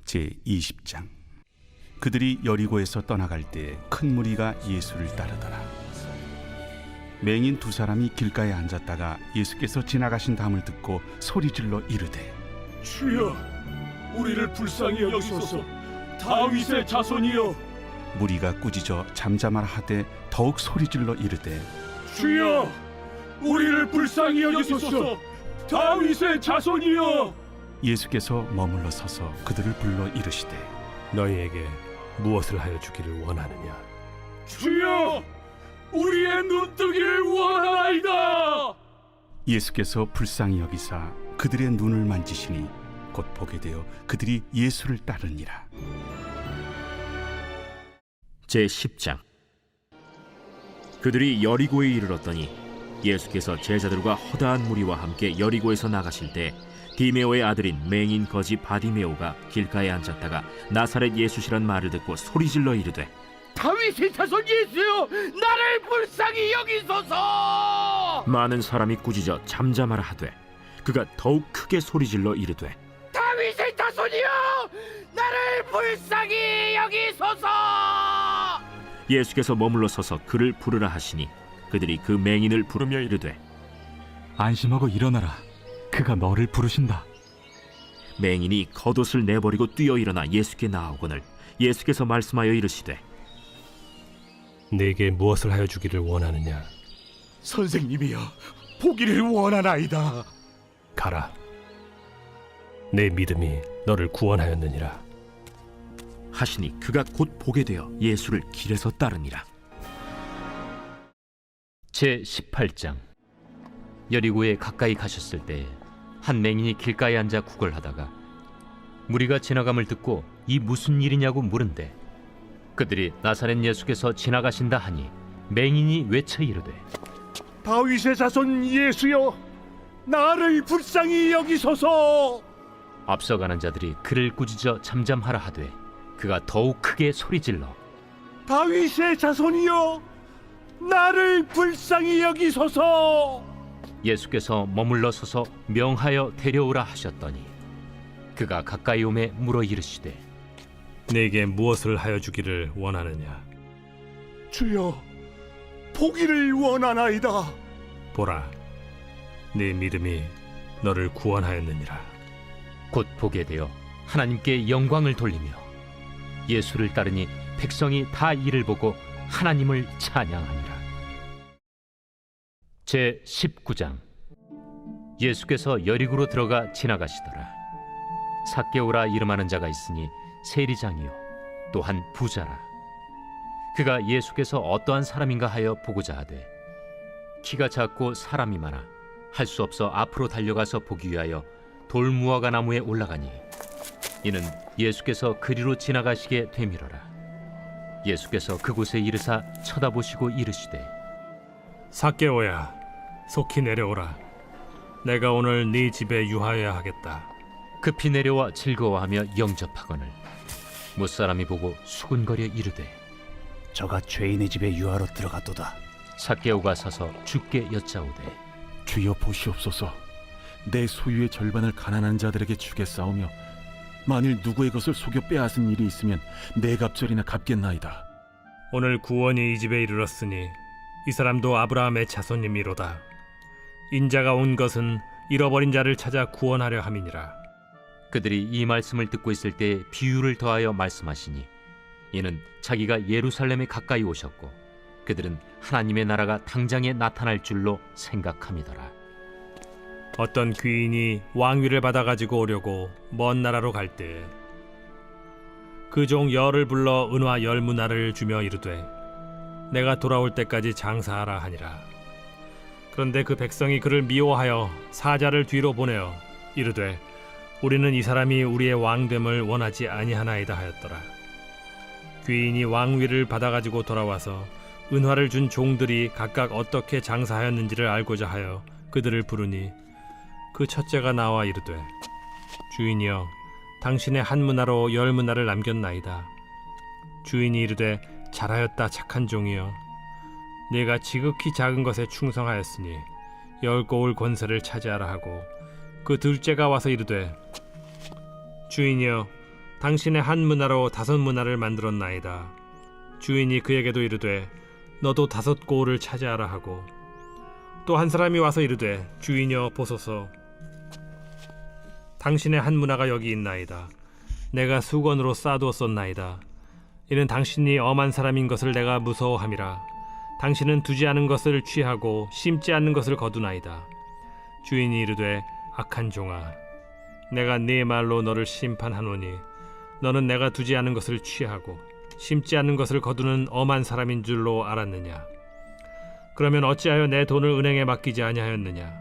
제20장. 그들이 여리고에서 떠나갈 때 큰 무리가 예수를 따르더라. 맹인 두 사람이 길가에 앉았다가 예수께서 지나가신 담을 듣고 소리질러 이르되, 주여, 우리를 불쌍히 여기소서. 다윗의 자손이여. 무리가 꾸짖어 잠잠하라 하되 더욱 소리질러 이르되, 주여, 우리를 불쌍히 여기소서. 다윗의 자손이여. 예수께서 머물러 서서 그들을 불러 이르시되, 너희에게 무엇을 하여 주기를 원하느냐? 주여, 우리의 눈뜨기를 원하나이다. 예수께서 불쌍히 여기사 그들의 눈을 만지시니 곧 보게 되어 그들이 예수를 따르니라. 제10장. 그들이 여리고에 이르렀더니 예수께서 제자들과 허다한 무리와 함께 여리고에서 나가실 때 디메오의 아들인 맹인 거지 바디메오가 길가에 앉았다가 나사렛 예수시란 말을 듣고 소리질러 이르되, 다윗의 자손 예수여, 나를 불쌍히 여기소서. 많은 사람이 꾸짖어 잠잠하라 하되 그가 더욱 크게 소리질러 이르되, 다윗의 자손이여, 나를 불쌍히 여기소서. 예수께서 머물러 서서 그를 부르라 하시니 그들이 그 맹인을 부르며 이르되, 안심하고 일어나라, 그가 너를 부르신다. 맹인이 겉옷을 내버리고 뛰어 일어나 예수께 나아오거늘 예수께서 말씀하여 이르시되, 네게 무엇을 하여 주기를 원하느냐? 선생님이여, 보기를 원하나이다. 가라, 내 믿음이 너를 구원하였느니라 하시니 그가 곧 보게 되어 예수를 길에서 따르니라. 제18장. 여리고에 가까이 가셨을 때 한 맹인이 길가에 앉아 구걸하다가 무리가 지나감을 듣고 이 무슨 일이냐고 물은데 그들이 나사렛 예수께서 지나가신다 하니 맹인이 외쳐 이르되, 다윗의 자손 예수여, 나를 불쌍히 여기소서. 앞서가는 자들이 그를 꾸짖어 잠잠하라 하되 그가 더욱 크게 소리질러, 다윗의 자손이여, 나를 불쌍히 여기소서. 예수께서 머물러 서서 명하여 데려오라 하셨더니 그가 가까이 오매 물어 이르시되, 네게 무엇을 하여 주기를 원하느냐? 주여, 보기를 원하나이다. 보라, 네 믿음이 너를 구원하였느니라. 곧 보게 되어 하나님께 영광을 돌리며 예수를 따르니 백성이 다 이를 보고 하나님을 찬양하니라. 제19장. 예수께서 여리고로 들어가 지나가시더라. 삭개오라 이름하는 자가 있으니 세리장이요 또한 부자라. 그가 예수께서 어떠한 사람인가 하여 보고자 하되 키가 작고 사람이 많아 할 수 없어 앞으로 달려가서 보기 위하여 돌무화과 나무에 올라가니 이는 예수께서 그리로 지나가시게 되밀어라. 예수께서 그곳에 이르사 쳐다보시고 이르시되, 삭개오야, 속히 내려오라. 내가 오늘 네 집에 유하여야 하겠다. 급히 내려와 즐거워하며 영접하거늘 못사람이 보고 수군거려 이르되, 저가 죄인의 집에 유하러 들어갔도다. 삭개오가 서서 주께 여짜오되, 주여 보시옵소서, 내 소유의 절반을 가난한 자들에게 주겠사오며 만일 누구의 것을 속여 빼앗은 일이 있으면 네 갑절이나 갚겠나이다. 오늘 구원이 이 집에 이르렀으니 이 사람도 아브라함의 자손님이로다. 인자가 온 것은 잃어버린 자를 찾아 구원하려 함이니라. 그들이 이 말씀을 듣고 있을 때 비유를 더하여 말씀하시니 이는 자기가 예루살렘에 가까이 오셨고 그들은 하나님의 나라가 당장에 나타날 줄로 생각함이더라. 어떤 귀인이 왕위를 받아가지고 오려고 먼 나라로 갈 때 그 종 열을 불러 은화 10문화를 주며 이르되, 내가 돌아올 때까지 장사하라 하니라. 그런데 그 백성이 그를 미워하여 사자를 뒤로 보내어 이르되, 우리는 이 사람이 우리의 왕됨을 원하지 아니하나이다 하였더라. 귀인이 왕위를 받아가지고 돌아와서 은화를 준 종들이 각각 어떻게 장사하였는지를 알고자 하여 그들을 부르니 그 첫째가 나와 이르되, 주인이여, 당신의 한 문화로 10문화를 남겼나이다. 주인이 이르되, 잘하였다 착한 종이여, 네가 지극히 작은 것에 충성하였으니 10고을 권세를 차지하라 하고, 그 둘째가 와서 이르되, 주인이여, 당신의 한 문화로 5 문화를 만들었나이다. 주인이 그에게도 이르되 너도 5 고을을 차지하라 하고, 또 한 사람이 와서 이르되 주인여 보소서, 당신의 한 문화가 여기 있나이다. 내가 수건으로 쌓아두었었나이다. 이는 당신이 엄한 사람인 것을 내가 무서워함이라. 당신은 두지 않은 것을 취하고 심지 않는 것을 거두나이다. 주인이 이르되 악한 종아, 내가 네 말로 너를 심판하노니 너는 내가 두지 않은 것을 취하고 심지 않는 것을 거두는 엄한 사람인 줄로 알았느냐? 그러면 어찌하여 내 돈을 은행에 맡기지 아니하였느냐?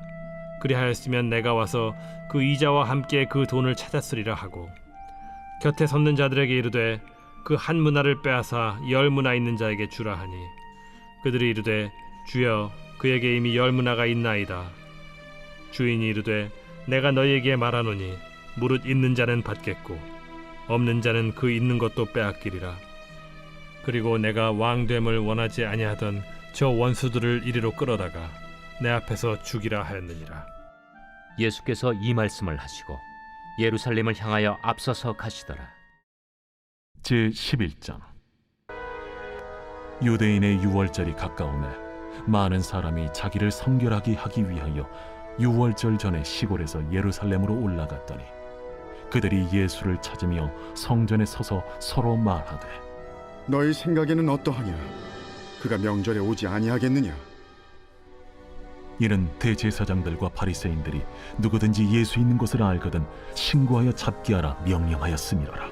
그리하였으면 내가 와서 그 이자와 함께 그 돈을 찾았으리라 하고, 곁에 섰는 자들에게 이르되 그 한 문화를 빼앗아 10 문화 있는 자에게 주라 하니, 그들이 이르되 주여 그에게 이미 10 문화가 있나이다. 주인이 이르되 내가 너희에게 말하노니 무릇 있는 자는 받겠고 없는 자는 그 있는 것도 빼앗기리라. 그리고 내가 왕됨을 원하지 아니하던 저 원수들을 이리로 끌어다가 내 앞에서 죽이라 하였느니라. 예수께서 이 말씀을 하시고 예루살렘을 향하여 앞서서 가시더라. 제 11장. 유대인의 유월절이 가까우매 많은 사람이 자기를 성결하게 하기 위하여 유월절 전에 시골에서 예루살렘으로 올라갔더니 그들이 예수를 찾으며 성전에 서서 서로 말하되, 너희 생각에는 어떠하냐? 그가 명절에 오지 아니하겠느냐? 이는 대제사장들과 바리새인들이 누구든지 예수 있는 것을 알거든 신고하여 잡게 하라 명령하였음이로라.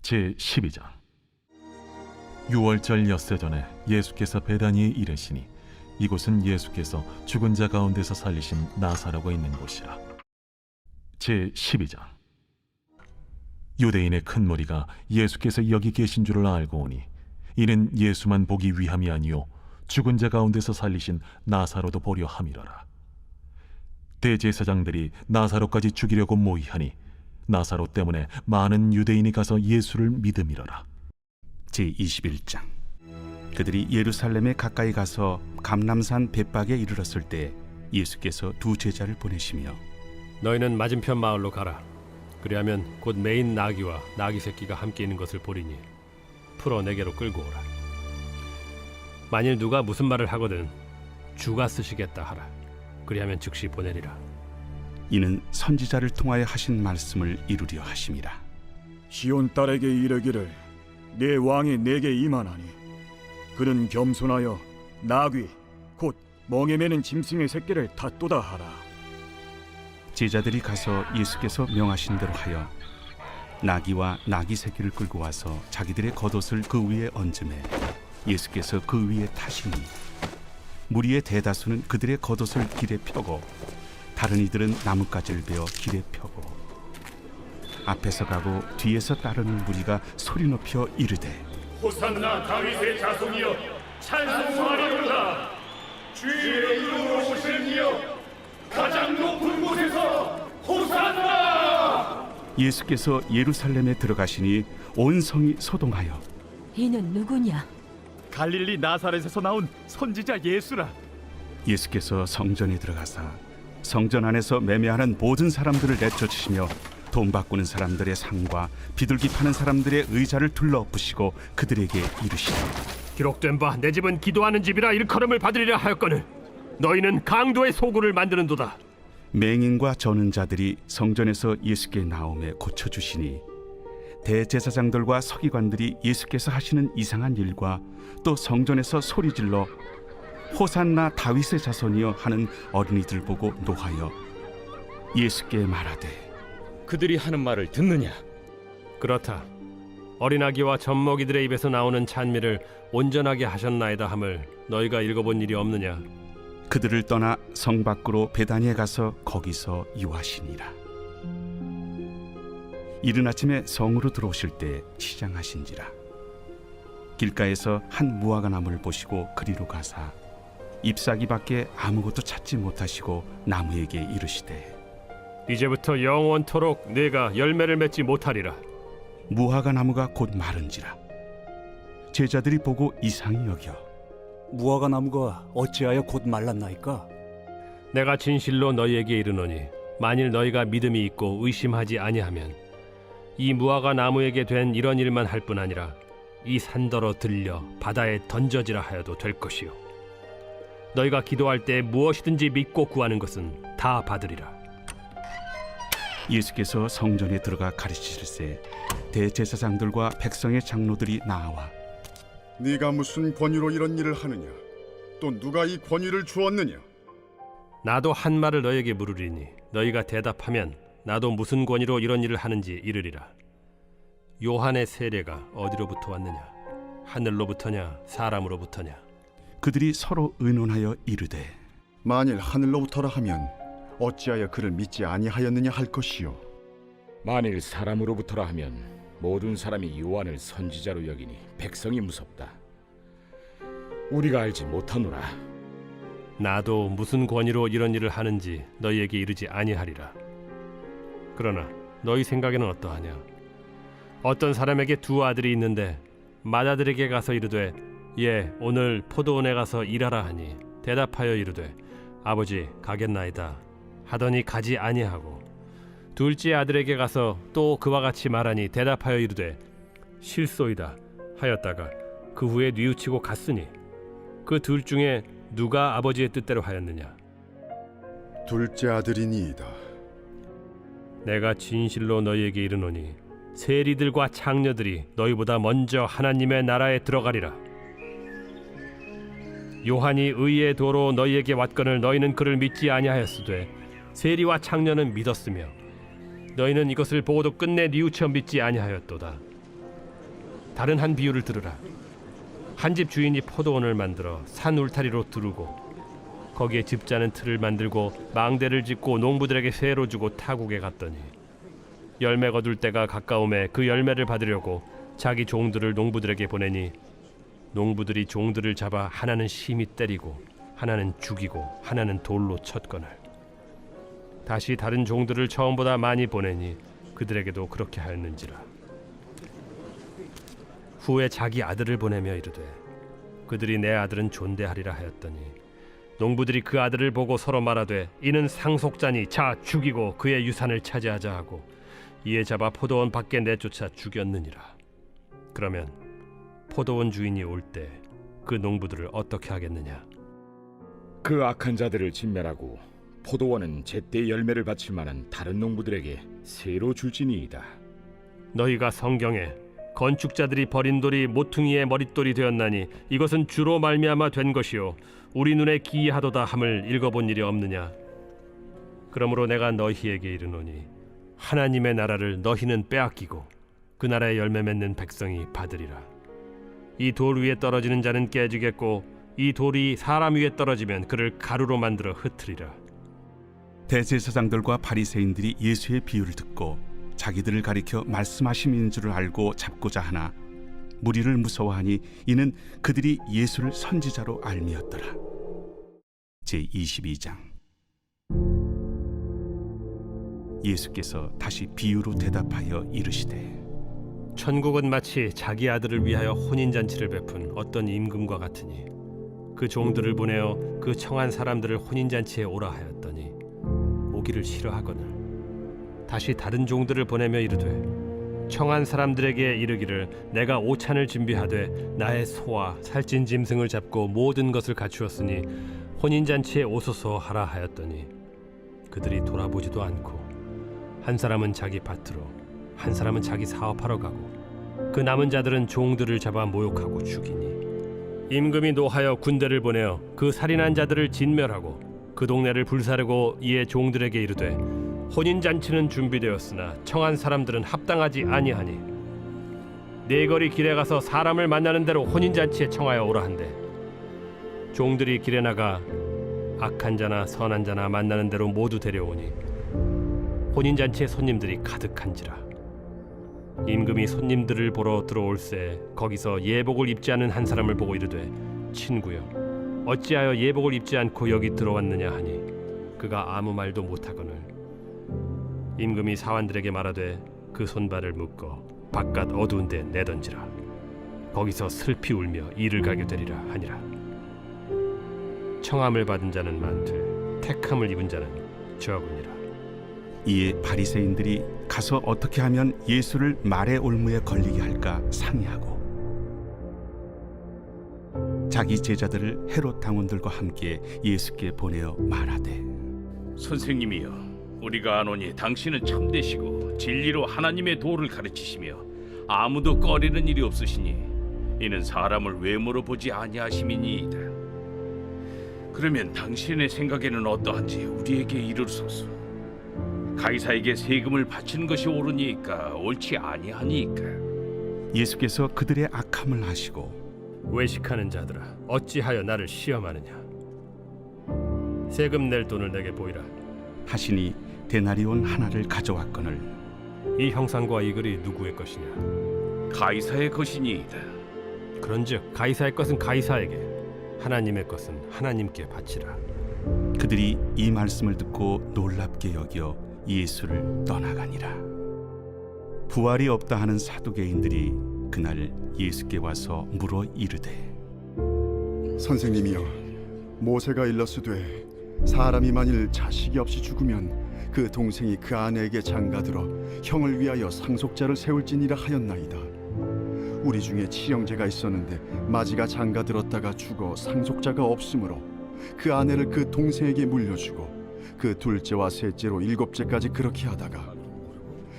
제 12장. 유월절 엿새 전에 예수께서 베다니에 이르시니 이곳은 예수께서 죽은 자 가운데서 살리신 나사로가 있는 곳이라. 제 12장. 유대인의 큰 무리가 예수께서 여기 계신 줄을 알고 오니 이는 예수만 보기 위함이 아니요 죽은 자 가운데서 살리신 나사로도 보려 함이로라. 대제사장들이 나사로까지 죽이려고 모의하니 나사로 때문에 많은 유대인이 가서 예수를 믿음이로라. 제21장. 그들이 예루살렘에 가까이 가서 감람산 벳박에 이르렀을 때 예수께서 2 제자를 보내시며 너희는 맞은편 마을로 가라. 그리하면 곧 매인 나귀와 나귀 새끼가 함께 있는 것을 보리니 풀어 내게로 끌고 오라. 만일 누가 무슨 말을 하거든 주가 쓰시겠다 하라. 그리하면 즉시 보내리라. 이는 선지자를 통하여 하신 말씀을 이루려 하심이라. 시온 딸에게 이르기를 내 왕이 내게 임하나니 그는 겸손하여 나귀 곧 멍에 매는 짐승의 새끼를 닫도다 하라. 제자들이 가서 예수께서 명하신 대로 하여 나귀와 나귀 새끼를 끌고 와서 자기들의 겉옷을 그 위에 얹음에 예수께서 그 위에 타시니 무리의 대다수는 그들의 겉옷을 길에 펴고 다른 이들은 나뭇가지를 베어 길에 펴고 앞에서 가고 뒤에서 따르는 무리가 소리 높여 이르되 호산나 다윗의 자손이여 찬송하리로다. 주의 이름으로 오시는 이여 가장 높은 곳에서 호산나. 예수께서 예루살렘에 들어가시니 온 성이 소동하여 이는 누구냐? 갈릴리 나사렛에서 나온 선지자 예수라. 예수께서 성전에 들어가사 성전 안에서 매매하는 모든 사람들을 내쫓으시며 돈 바꾸는 사람들의 상과 비둘기 파는 사람들의 의자를 둘러엎으시고 그들에게 이르시되 기록된 바 내 집은 기도하는 집이라 일컬음을 받으리라 하였거늘 너희는 강도의 소굴을 만드는도다. 맹인과 저는 자들이 성전에서 예수께 나오매 고쳐주시니 대제사장들과 서기관들이 예수께서 하시는 이상한 일과 또 성전에서 소리질러 호산나 다윗의 자손이여 하는 어린이들 보고 노하여 예수께 말하되 그들이 하는 말을 듣느냐? 그렇다. 어린아기와 젖먹이들의 입에서 나오는 찬미를 온전하게 하셨나이다 함을 너희가 읽어본 일이 없느냐? 그들을 떠나 성 밖으로 베다니에 가서 거기서 유하시니라. 이른 아침에 성으로 들어오실 때 시장하신지라. 길가에서 한 무화과 나무를 보시고 그리로 가사 잎사귀밖에 아무것도 찾지 못하시고 나무에게 이르시되 이제부터 영원토록 네가 열매를 맺지 못하리라. 무화과 나무가 곧 마른지라. 제자들이 보고 이상히 여겨 무화과 나무가 어찌하여 곧 말랐나이까? 내가 진실로 너희에게 이르노니 만일 너희가 믿음이 있고 의심하지 아니하면 이 무화과 나무에게 된 이런 일만 할 뿐 아니라 이 산더러 들려 바다에 던져지라 하여도 될 것이요 너희가 기도할 때 무엇이든지 믿고 구하는 것은 다 받으리라. 예수께서 성전에 들어가 가르치실세 대제사장들과 백성의 장로들이 나와 네가 무슨 권위로 이런 일을 하느냐? 또 누가 이 권위를 주었느냐? 나도 한 말을 너에게 물으리니 너희가 대답하면 나도 무슨 권위로 이런 일을 하는지 이르리라. 요한의 세례가 어디로부터 왔느냐? 하늘로부터냐 사람으로부터냐? 그들이 서로 의논하여 이르되 만일 하늘로부터라 하면 어찌하여 그를 믿지 아니하였느냐 할 것이요. 만일 사람으로부터라 하면 모든 사람이 요한을 선지자로 여기니 백성이 무섭다. 우리가 알지 못하노라. 나도 무슨 권위로 이런 일을 하는지 너희에게 이르지 아니하리라. 그러나 너희 생각에는 어떠하냐? 어떤 사람에게 두 아들이 있는데 맏아들에게 가서 이르되 예 오늘 포도원에 가서 일하라 하니 대답하여 이르되 아버지 가겠나이다 하더니 가지 아니하고 둘째 아들에게 가서 또 그와 같이 말하니 대답하여 이르되 실소이다 하였다가 그 후에 뉘우치고 갔으니 그 둘 중에 누가 아버지의 뜻대로 하였느냐? 둘째 아들이니이다. 내가 진실로 너희에게 이르노니 세리들과 창녀들이 너희보다 먼저 하나님의 나라에 들어가리라. 요한이 의의 도로 너희에게 왔거늘 너희는 그를 믿지 아니하였으되 세리와 창녀는 믿었으며 너희는 이것을 보고도 끝내 뉘우쳐 믿지 아니하였도다. 다른 한 비유를 들으라. 한 집 주인이 포도원을 만들어 산 울타리로 두르고 거기에 집자는 틀을 만들고 망대를 짓고 농부들에게 세로 주고 타국에 갔더니 열매 거둘 때가 가까움에 그 열매를 받으려고 자기 종들을 농부들에게 보내니 농부들이 종들을 잡아 하나는 심히 때리고 하나는 죽이고 하나는 돌로 쳤거늘 다시 다른 종들을 처음보다 많이 보내니 그들에게도 그렇게 하였는지라. 후에 자기 아들을 보내며 이르되 그들이 내 아들은 존대하리라 하였더니 농부들이 그 아들을 보고 서로 말하되 이는 상속자니 자 죽이고 그의 유산을 차지하자 하고 이에 잡아 포도원 밖에 내쫓아 죽였느니라. 그러면 포도원 주인이 올 때 그 농부들을 어떻게 하겠느냐? 그 악한 자들을 진멸하고 포도원은 제때 열매를 바칠 만한 다른 농부들에게 새로 줄지니이다. 너희가 성경에 건축자들이 버린 돌이 모퉁이의 머릿돌이 되었나니 이것은 주로 말미암아 된 것이요 우리 눈에 기이하도다 함을 읽어본 일이 없느냐? 그러므로 내가 너희에게 이르노니 하나님의 나라를 너희는 빼앗기고 그 나라의 열매 맺는 백성이 받으리라. 이 돌 위에 떨어지는 자는 깨지겠고 이 돌이 사람 위에 떨어지면 그를 가루로 만들어 흩으리라. 대제사장들과 바리새인들이 예수의 비유를 듣고 자기들을 가리켜 말씀하심인 줄을 알고 잡고자 하나 무리를 무서워하니 이는 그들이 예수를 선지자로 알미었더라. 제22장. 예수께서 다시 비유로 대답하여 이르시되 천국은 마치 자기 아들을 위하여 혼인잔치를 베푼 어떤 임금과 같으니 그 종들을 보내어 그 청한 사람들을 혼인잔치에 오라 하였더니 오기를 싫어하거늘 다시 다른 종들을 보내며 이르되 청한 사람들에게 이르기를 내가 오찬을 준비하되 나의 소와 살찐 짐승을 잡고 모든 것을 갖추었으니 혼인잔치에 오소서 하라 하였더니 그들이 돌아보지도 않고 한 사람은 자기 밭으로 한 사람은 자기 사업하러 가고 그 남은 자들은 종들을 잡아 모욕하고 죽이니 임금이 노하여 군대를 보내어 그 살인한 자들을 진멸하고 그 동네를 불사르고 이에 종들에게 이르되 혼인잔치는 준비되었으나 청한 사람들은 합당하지 아니하니 네거리 길에 가서 사람을 만나는 대로 혼인잔치에 청하여 오라 한대 종들이 길에 나가 악한 자나 선한 자나 만나는 대로 모두 데려오니 혼인잔치에 손님들이 가득한지라. 임금이 손님들을 보러 들어올새 거기서 예복을 입지 않은 한 사람을 보고 이르되 친구여 어찌하여 예복을 입지 않고 여기 들어왔느냐 하니 그가 아무 말도 못하거늘 임금이 사환들에게 말하되 그 손발을 묶어 바깥 어두운 데 내던지라. 거기서 슬피 울며 이를 가게 되리라 하니라. 청함을 받은 자는 많되 택함을 입은 자는 적으니라. 이에 바리새인들이 가서 어떻게 하면 예수를 말의 올무에 걸리게 할까 상의하고 자기 제자들을 헤롯 당원들과 함께 예수께 보내어 말하되 선생님이여, 우리가 아노니 당신은 참되시고 진리로 하나님의 도를 가르치시며 아무도 꺼리는 일이 없으시니 이는 사람을 외모로 보지 아니하심이니이다. 그러면 당신의 생각에는 어떠한지 우리에게 이르소서. 가이사에게 세금을 바치는 것이 옳으니까 옳지 아니하니까? 예수께서 그들의 악함을 아시고 외식하는 자들아, 어찌하여 나를 시험하느냐? 세금 낼 돈을 내게 보이라. 하시니 데나리온 하나를 가져왔거늘 이 형상과 이 글이 누구의 것이냐? 가이사의 것이니이다. 그런즉 가이사의 것은 가이사에게, 하나님의 것은 하나님께 바치라. 그들이 이 말씀을 듣고 놀랍게 여겨 예수를 떠나가니라. 부활이 없다 하는 사두개인들이 그날 예수께 와서 물어 이르되 선생님이여, 모세가 일렀으되 사람이 만일 자식이 없이 죽으면 그 동생이 그 아내에게 장가들어 형을 위하여 상속자를 세울지니라 하였나이다. 우리 중에 친형제가 있었는데 마지가 장가들었다가 죽어 상속자가 없으므로 그 아내를 그 동생에게 물려주고 그 둘째와 셋째로 일곱째까지 그렇게 하다가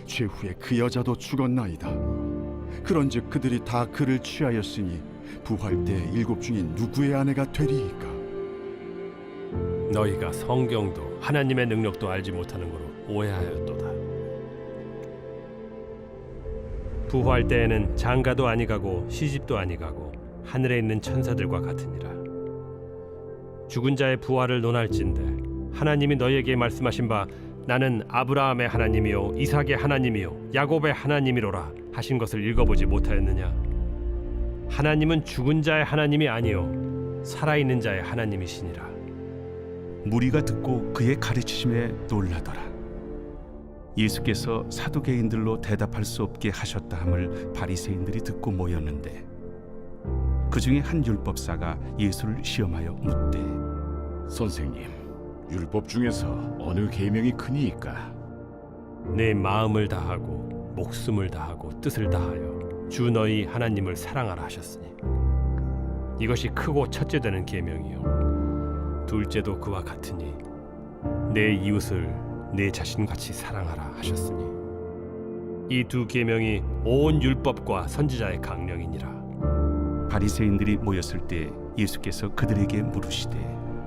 최후에 그 여자도 죽었나이다. 그런즉 그들이 다 그를 취하였으니 부활 때 일곱 중에 누구의 아내가 되리이까? 너희가 성경도 하나님의 능력도 알지 못하는 거로 오해하였도다. 부활 때에는 장가도 아니가고 시집도 아니가고 하늘에 있는 천사들과 같으니라. 죽은 자의 부활을 논할진대 하나님이 너희에게 말씀하신 바 나는 아브라함의 하나님이요 이삭의 하나님이요 야곱의 하나님이로라 하신 것을 읽어보지 못하였느냐? 하나님은 죽은 자의 하나님이 아니요 살아있는 자의 하나님이시니라. 무리가 듣고 그의 가르치심에 놀라더라. 예수께서 사두개인들로 대답할 수 없게 하셨다 함을 바리새인들이 듣고 모였는데 그 중에 한 율법사가 예수를 시험하여 묻되 선생님, 율법 중에서 어느 계명이 크니이까? 내 마음을 다하고 목숨을 다하고 뜻을 다하여 주 너희 하나님을 사랑하라 하셨으니 이것이 크고 첫째 되는 계명이요 둘째도 그와 같으니 내 이웃을 내 자신같이 사랑하라 하셨으니 이 두 계명이 온 율법과 선지자의 강령이니라. 바리새인들이 모였을 때 예수께서 그들에게 물으시되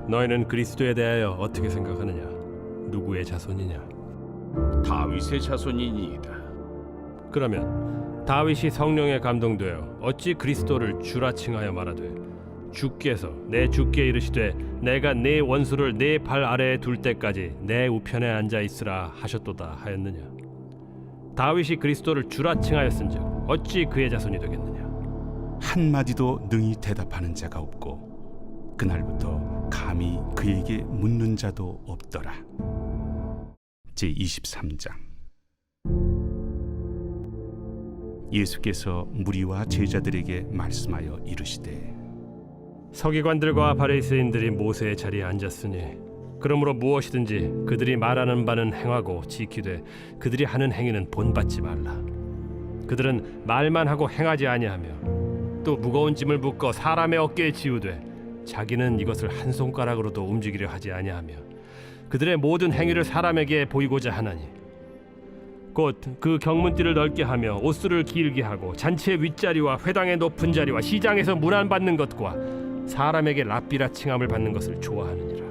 너희는 그리스도에 대하여 어떻게 생각하느냐? 누구의 자손이냐? 다윗의 자손이니이다. 그러면 다윗이 성령에 감동되어 어찌 그리스도를 주라 칭하여 말하되 주께서 내 주께 이르시되 내가 내 원수를 내 발 아래에 둘 때까지 내 우편에 앉아 있으라 하셨도다 하였느냐? 다윗이 그리스도를 주라 칭하였은즉 어찌 그의 자손이 되겠느냐? 한마디도 능히 대답하는 자가 없고 그날부터 감히 그에게 묻는 자도 없더라. 제23장. 예수께서 무리와 제자들에게 말씀하여 이르시되 서기관들과 바리새인들이 모세의 자리에 앉았으니 그러므로 무엇이든지 그들이 말하는 바는 행하고 지키되 그들이 하는 행위는 본받지 말라. 그들은 말만 하고 행하지 아니하며 또 무거운 짐을 묶어 사람의 어깨에 지우되 자기는 이것을 한 손가락으로도 움직이려 하지 아니하며 그들의 모든 행위를 사람에게 보이고자 하나니 곧 그 경문띠를 넓게 하며 옷수를 길게 하고 잔치의 윗자리와 회당의 높은 자리와 시장에서 문안 받는 것과 사람에게 랍비라 칭함을 받는 것을 좋아하느니라.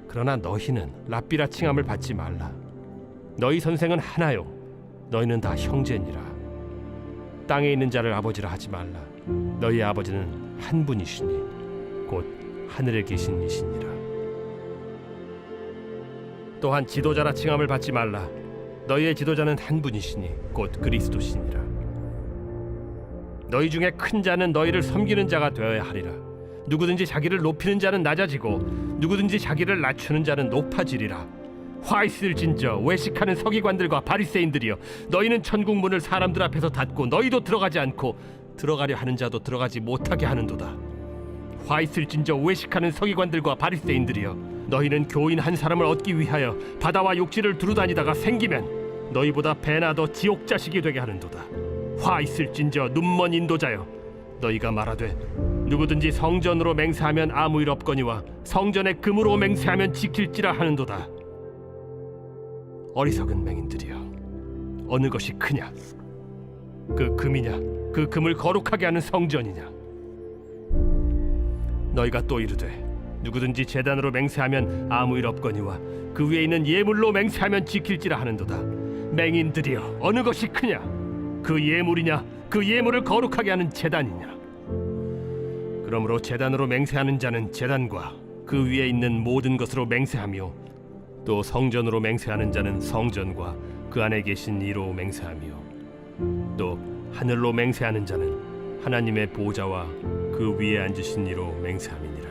그러나 너희는 랍비라 칭함을 받지 말라. 너희 선생은 하나요 너희는 다 형제니라. 땅에 있는 자를 아버지라 하지 말라. 너희 아버지는 한 분이시니 곧 하늘에 계신 이시니라. 또한 지도자라 칭함을 받지 말라. 너희의 지도자는 한 분이시니 곧 그리스도시니라. 너희 중에 큰 자는 너희를 섬기는 자가 되어야 하리라. 누구든지 자기를 높이는 자는 낮아지고 누구든지 자기를 낮추는 자는 높아지리라. 화 있을진저 외식하는 서기관들과 바리새인들이여, 너희는 천국 문을 사람들 앞에서 닫고 너희도 들어가지 않고 들어가려 하는 자도 들어가지 못하게 하는도다. 화 있을진저 외식하는 서기관들과 바리새인들이여, 너희는 교인 한 사람을 얻기 위하여 바다와 육지를 두루다니다가 생기면 너희보다 배나 더 지옥 자식이 되게 하는도다. 화 있을진저 눈먼 인도자여, 너희가 말하되 누구든지 성전으로 맹세하면 아무 일 없거니와 성전에 금으로 맹세하면 지킬지라 하는도다. 어리석은 맹인들이여, 어느 것이 크냐? 그 금이냐? 그 금을 거룩하게 하는 성전이냐? 너희가 또 이르되 누구든지 제단으로 맹세하면 아무 일 없거니와 그 위에 있는 예물로 맹세하면 지킬지라 하는도다. 맹인들이여, 어느 것이 크냐? 그 예물이냐? 그 예물을 거룩하게 하는 제단이냐? 그러므로 제단으로 맹세하는 자는 제단과 그 위에 있는 모든 것으로 맹세하며, 또 성전으로 맹세하는 자는 성전과 그 안에 계신 이로 맹세하며, 또 하늘로 맹세하는 자는 하나님의 보좌와 그 위에 앉으신 이로 맹세함이니라.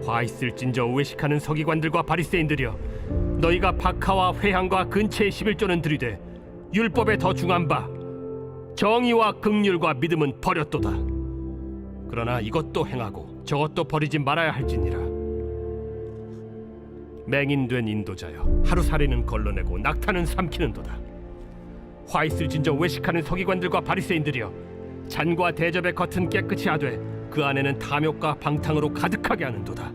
화 있을진저 외식하는 서기관들과 바리새인들이여, 너희가 박하와 회향과 근체의 11조는 들이되 율법에 더 중한 바 정의와 긍휼과 믿음은 버렸도다. 그러나 이것도 행하고 저것도 버리지 말아야 할지니라. 맹인된 인도자여, 하루살이는 걸러내고 낙타는 삼키는도다. 화 있을진저 외식하는 서기관들과 바리새인들이여, 잔과 대접의 겉은 깨끗이 하되 그 안에는 탐욕과 방탕으로 가득하게 하는도다.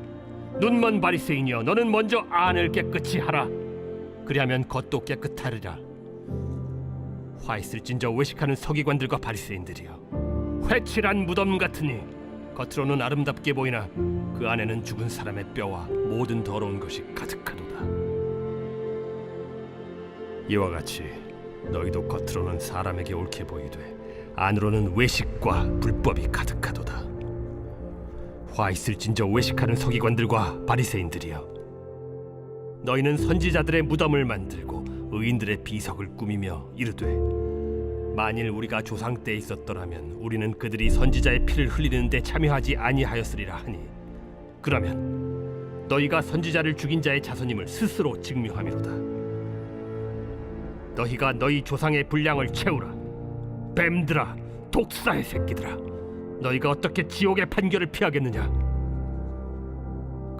눈먼 바리새인이여, 너는 먼저 안을 깨끗이 하라. 그리하면 겉도 깨끗하리라. 화 있을진저 외식하는 서기관들과 바리새인들이여, 회칠한 무덤 같으니 겉으로는 아름답게 보이나 그 안에는 죽은 사람의 뼈와 모든 더러운 것이 가득하도다. 이와 같이 너희도 겉으로는 사람에게 옳게 보이되 안으로는 외식과 불법이 가득하도다. 화 있을진저 외식하는 서기관들과 바리새인들이여, 너희는 선지자들의 무덤을 만들고 의인들의 비석을 꾸미며 이르되, 만일 우리가 조상 때에 있었더라면 우리는 그들이 선지자의 피를 흘리는데 참여하지 아니하였으리라 하니, 그러면 너희가 선지자를 죽인 자의 자손임을 스스로 증명함이로다. 너희가 너희 조상의 분량을 채우라. 뱀들아, 독사의 새끼들아, 너희가 어떻게 지옥의 판결을 피하겠느냐?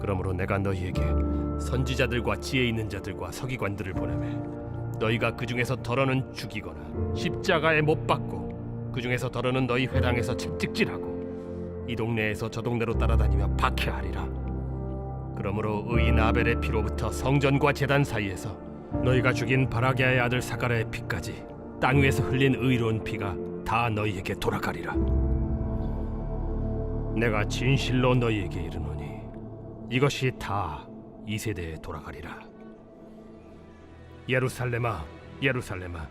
그러므로 내가 너희에게 선지자들과 지혜 있는 자들과 서기관들을 보내매 너희가 그 중에서 덜어는 죽이거나 십자가에 못 박고, 그 중에서 덜어는 너희 회당에서 채찍질하고 이 동네에서 저 동네로 따라다니며 박해하리라. 그러므로 의인 아벨의 피로부터 성전과 제단 사이에서 너희가 죽인 바라게아의 아들 사가랴의 피까지 땅 위에서 흘린 의로운 피가 다 너희에게 돌아가리라. 내가 진실로 너희에게 이르노니 이것이 다 이 세대에 돌아가리라. 예루살렘아, 예루살렘아,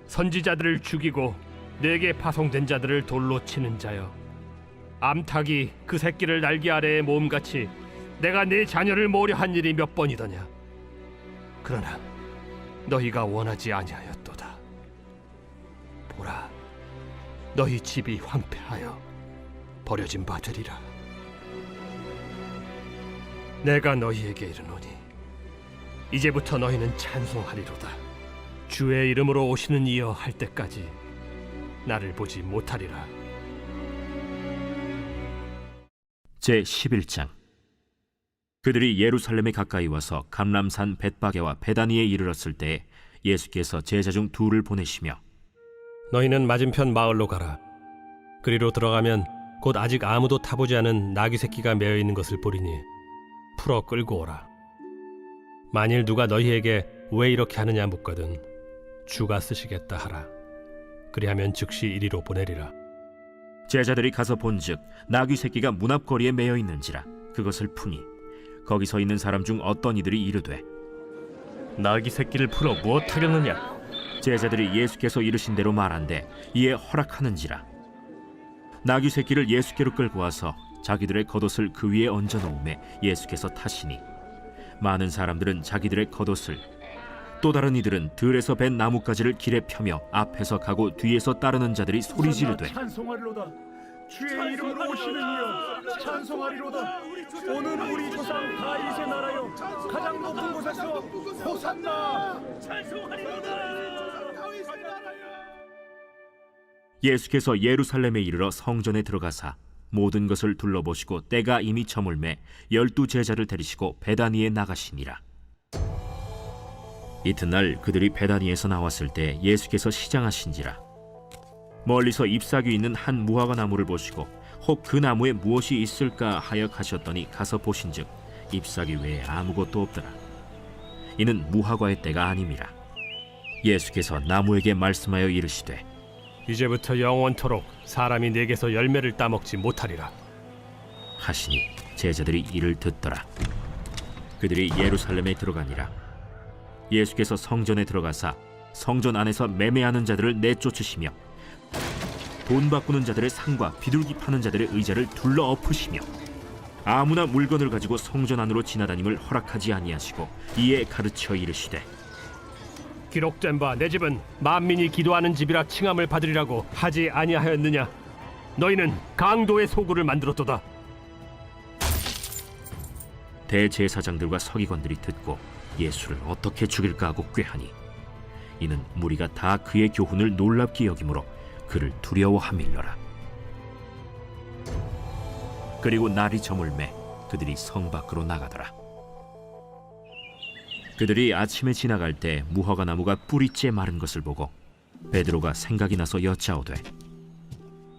선지자들을 죽이고 내게 파송된 자들을 돌로 치는 자여, 암탉이 그 새끼를 날개 아래에 모음같이 내가 네 자녀를 모으려 한 일이 몇 번이더냐? 그러나 너희가 원하지 아니하였도다. 보라, 너희 집이 황폐하여 버려진 바 되리라. 내가 너희에게 이르노니 이제부터 너희는 찬송하리로다. 주의 이름으로 오시는 이여 할 때까지 나를 보지 못하리라. 제11장. 그들이 예루살렘에 가까이 와서 감람산 벳바게와 베다니에 이르렀을 때 예수께서 제자 중 둘을 보내시며, 너희는 맞은편 마을로 가라. 그리로 들어가면 곧 아직 아무도 타보지 않은 나귀 새끼가 매어 있는 것을 보리니 풀어 끌고 오라. 만일 누가 너희에게 왜 이렇게 하느냐 묻거든 주가 쓰시겠다 하라. 그리하면 즉시 이리로 보내리라. 제자들이 가서 본즉 나귀 새끼가 문 앞거리에 매어 있는지라. 그것을 푸니 거기 서 있는 사람 중 어떤 이들이 이르되, 나귀 새끼를 풀어 무엇하겠느냐? 제자들이 예수께서 이르신 대로 말한대 이에 허락하는지라. 나귀 새끼를 예수께로 끌고 와서 자기들의 겉옷을 그 위에 얹어 놓음에 예수께서 타시니 많은 사람들은 자기들의 겉옷을, 또 다른 이들은 들에서 벤 나뭇가지를 길에 펴며 앞에서 가고 뒤에서 따르는 자들이 소리 지르되, 찬송하리로다. 주의 이름으로 오시는 이여 찬송하리로다. 오늘 우리 조상 다윗의 나라여 가장 높은 곳에서 호산나. 예수께서 예루살렘에 이르러 성전에 들어가사 모든 것을 둘러보시고 때가 이미 저물매 12 제자를 데리시고 베다니에 나가시니라. 이튿날 그들이 베다니에서 나왔을 때 예수께서 시장하신지라. 멀리서 잎사귀 있는 한 무화과 나무를 보시고 혹 그 나무에 무엇이 있을까 하여 가셨더니 가서 보신즉 잎사귀 외에 아무것도 없더라. 이는 무화과의 때가 아님이라. 예수께서 나무에게 말씀하여 이르시되 이제부터 영원토록 사람이 내게서 열매를 따먹지 못하리라. 하시니 제자들이 이를 듣더라. 그들이 예루살렘에 들어가니라. 예수께서 성전에 들어가사 성전 안에서 매매하는 자들을 내쫓으시며 돈 바꾸는 자들의 상과 비둘기 파는 자들의 의자를 둘러 엎으시며 아무나 물건을 가지고 성전 안으로 지나다님을 허락하지 아니하시고 이에 가르쳐 이르시되 기록된 바 내 집은 만민이 기도하는 집이라 칭함을 받으리라고 하지 아니하였느냐? 너희는 강도의 소굴을 만들었도다. 대제사장들과 서기관들이 듣고 예수를 어떻게 죽일까 하고 꾀하니 이는 무리가 다 그의 교훈을 놀랍게 여기므로 그를 두려워함일러라. 그리고 날이 저물매 그들이 성 밖으로 나가더라. 그들이 아침에 지나갈 때 무화과 나무가 뿌리째 마른 것을 보고 베드로가 생각이 나서 여짜오되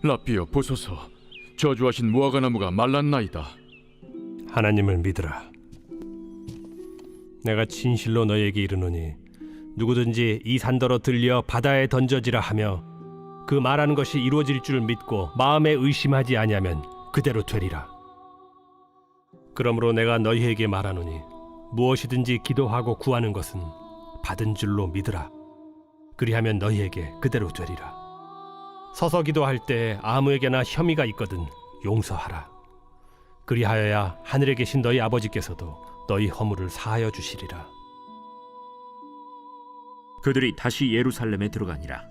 라삐여 보소서, 저주하신 무화과 나무가 말랐나이다. 하나님을 믿으라. 내가 진실로 너희에게 이르노니 누구든지 이 산더러 들려 바다에 던져지라 하며 그 말하는 것이 이루어질 줄 믿고 마음에 의심하지 아니하면 그대로 되리라. 그러므로 내가 너희에게 말하노니 무엇이든지 기도하고 구하는 것은 받은 줄로 믿으라. 그리하면 너희에게 그대로 되리라. 서서 기도할 때 아무에게나 혐의가 있거든 용서하라. 그리하여야 하늘에 계신 너희 아버지께서도 너희 허물을 사하여 주시리라. 그들이 다시 예루살렘에 들어가니라.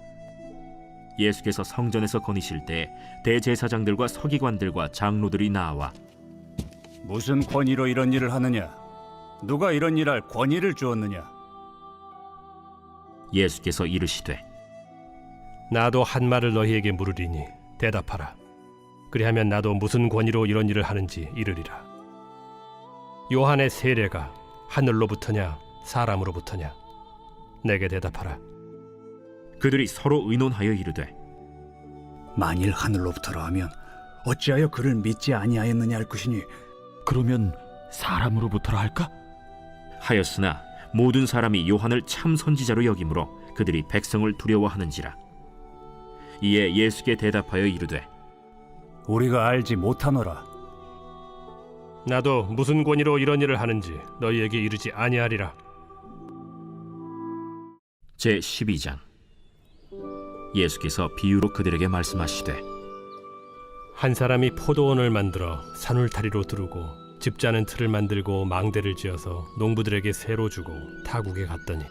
예수께서 성전에서 거니실 때 대제사장들과 서기관들과 장로들이 나와 무슨 권위로 이런 일을 하느냐? 누가 이런 일할 권위를 주었느냐? 예수께서 이르시되 나도 한 말을 너희에게 물으리니 대답하라. 그리하면 나도 무슨 권위로 이런 일을 하는지 이르리라. 요한의 세례가 하늘로부터냐 사람으로부터냐? 내게 대답하라. 그들이 서로 의논하여 이르되 만일 하늘로부터라 하면 어찌하여 그를 믿지 아니하였느냐 할 것이니 그러면 사람으로부터라 할까? 하였으나 모든 사람이 요한을 참 선지자로 여기므로 그들이 백성을 두려워하는지라. 이에 예수께 대답하여 이르되 우리가 알지 못하노라. 나도 무슨 권위로 이런 일을 하는지 너희에게 이르지 아니하리라. 제 12장. 예수께서 비유로 그들에게 말씀하시되 한 사람이 포도원을 만들어 산울타리로 두르고 집자는 틀을 만들고 망대를 지어서 농부들에게 새로 주고 타국에 갔더니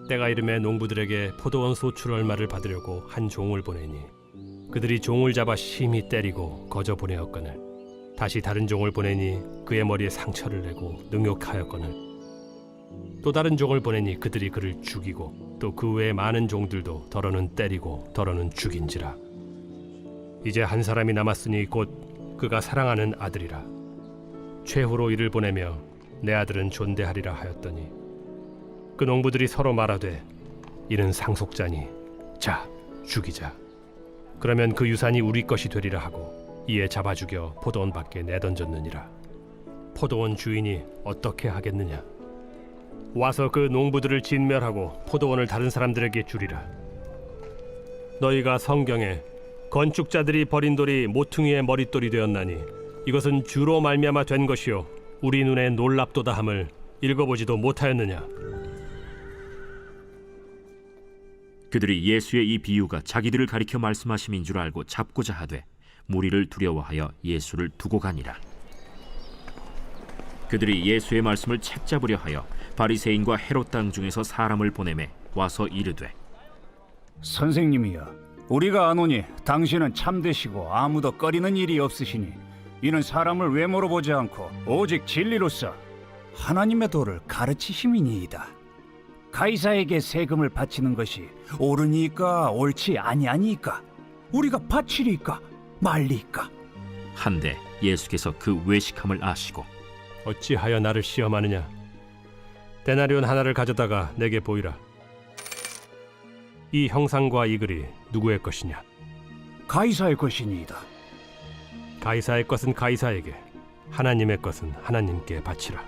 때가 이름에 농부들에게 포도원 소출 얼마를 받으려고 한 종을 보내니 그들이 종을 잡아 심히 때리고 거저 보내었거늘 다시 다른 종을 보내니 그의 머리에 상처를 내고 능욕하였거늘 또 다른 종을 보내니 그들이 그를 죽이고 또 그 외에 많은 종들도 더러는 때리고 더러는 죽인지라. 이제 한 사람이 남았으니 곧 그가 사랑하는 아들이라. 최후로 이를 보내며 내 아들은 존대하리라 하였더니 그 농부들이 서로 말하되 이는 상속자니 자 죽이자. 그러면 그 유산이 우리 것이 되리라 하고 이에 잡아 죽여 포도원 밖에 내던졌느니라. 포도원 주인이 어떻게 하겠느냐? 와서 그 농부들을 진멸하고 포도원을 다른 사람들에게 주리라. 너희가 성경에 건축자들이 버린 돌이 모퉁이의 머릿돌이 되었나니 이것은 주로 말미암아 된 것이요 우리 눈에 놀랍도다 함을 읽어보지도 못하였느냐? 그들이 예수의 이 비유가 자기들을 가리켜 말씀하심인 줄 알고 잡고자 하되 무리를 두려워하여 예수를 두고 가니라. 그들이 예수의 말씀을 책잡으려 하여 바리새인과 헤롯 땅 중에서 사람을 보내매 와서 이르되 선생님이여, 우리가 아노니 당신은 참되시고 아무도 꺼리는 일이 없으시니 이는 사람을 외모로 보지 않고 오직 진리로서 하나님의 도를 가르치심이니이다. 가이사에게 세금을 바치는 것이 옳으니까 옳지 아니하니까 우리가 바치리까 말리까 한데 예수께서 그 외식함을 아시고 어찌하여 나를 시험하느냐? 데나리온 하나를 가져다가 내게 보이라. 이 형상과 이 글이 누구의 것이냐? 가이사의 것이니이다. 가이사의 것은 가이사에게, 하나님의 것은 하나님께 바치라.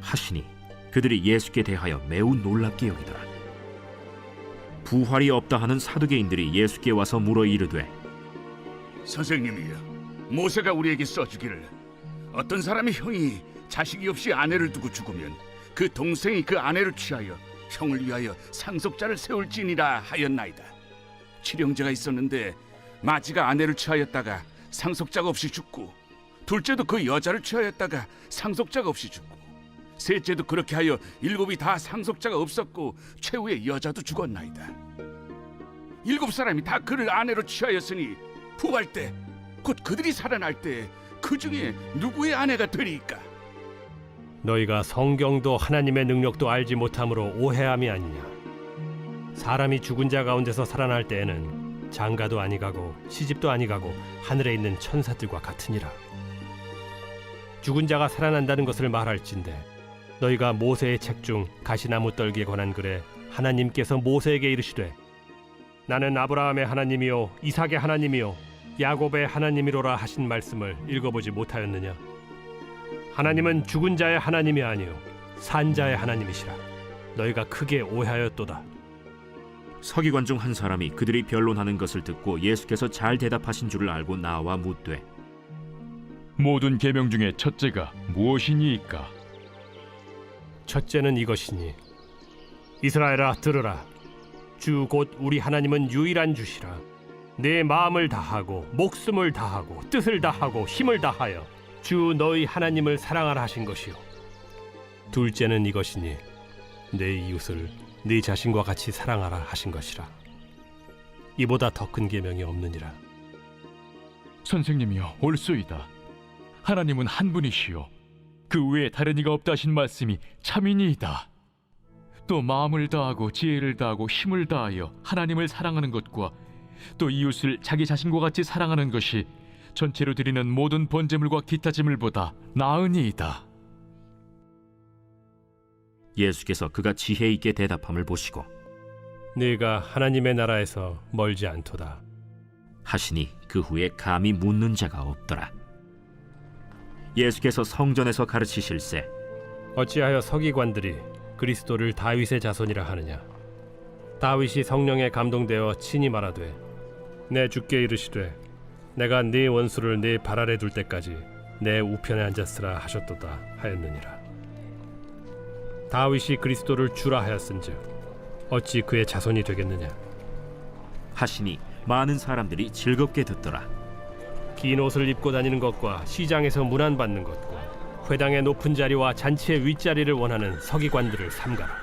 하시니 그들이 예수께 대하여 매우 놀랍게 여기더라. 부활이 없다 하는 사두개인들이 예수께 와서 물어 이르되 선생님이여, 모세가 우리에게 써주기를 어떤 사람의 형이 자식이 없이 아내를 두고 죽으면 그 동생이 그 아내를 취하여 형을 위하여 상속자를 세울지니라 하였나이다. 칠형제가 있었는데 마지가 아내를 취하였다가 상속자가 없이 죽고, 둘째도 그 여자를 취하였다가 상속자가 없이 죽고, 셋째도 그렇게 하여 일곱이 다 상속자가 없었고 최후의 여자도 죽었나이다. 일곱 사람이 다 그를 아내로 취하였으니 부활 때 곧 그들이 살아날 때 그 중에 누구의 아내가 되리까? 너희가 성경도 하나님의 능력도 알지 못함으로 오해함이 아니냐? 사람이 죽은 자 가운데서 살아날 때에는 장가도 아니가고 시집도 아니가고 하늘에 있는 천사들과 같으니라. 죽은 자가 살아난다는 것을 말할진대 너희가 모세의 책 중 가시나무 떨기에 관한 글에 하나님께서 모세에게 이르시되 나는 아브라함의 하나님이요 이삭의 하나님이요 야곱의 하나님이로라 하신 말씀을 읽어보지 못하였느냐? 하나님은 죽은 자의 하나님이 아니요 산 자의 하나님이시라. 너희가 크게 오해하였도다. 서기관 중 한 사람이 그들이 변론하는 것을 듣고 예수께서 잘 대답하신 줄을 알고 나와 묻되 모든 계명 중에 첫째가 무엇이니이까? 첫째는 이것이니 이스라엘아 들으라. 주 곧 우리 하나님은 유일한 주시라. 내 마음을 다하고 목숨을 다하고 뜻을 다하고 힘을 다하여 주 너희 하나님을 사랑하라 하신 것이요. 둘째는 이것이니 내 이웃을 네 자신과 같이 사랑하라 하신 것이라. 이보다 더 큰 계명이 없느니라. 선생님이여 옳소이다. 하나님은 한 분이시요 그 외에 다른 이가 없다 하신 말씀이 참이니이다. 또 마음을 다하고 지혜를 다하고 힘을 다하여 하나님을 사랑하는 것과 또 이웃을 자기 자신과 같이 사랑하는 것이 전체로 드리는 모든 번제물과 기타 제물보다 나으니이다. 예수께서 그가 지혜 있게 대답함을 보시고 네가 하나님의 나라에서 멀지 않도다 하시니 그 후에 감히 묻는 자가 없더라. 예수께서 성전에서 가르치실세 어찌하여 서기관들이 그리스도를 다윗의 자손이라 하느냐? 다윗이 성령에 감동되어 친히 말하되 내 주께 이르시되 내가 네 원수를 네 발 아래 둘 때까지 내 우편에 앉았으라 하셨도다 하였느니라. 다윗이 그리스도를 주라 하였은즉 어찌 그의 자손이 되겠느냐? 하시니 많은 사람들이 즐겁게 듣더라. 긴 옷을 입고 다니는 것과 시장에서 문안 받는 것과 회당의 높은 자리와 잔치의 윗자리를 원하는 서기관들을 삼가라.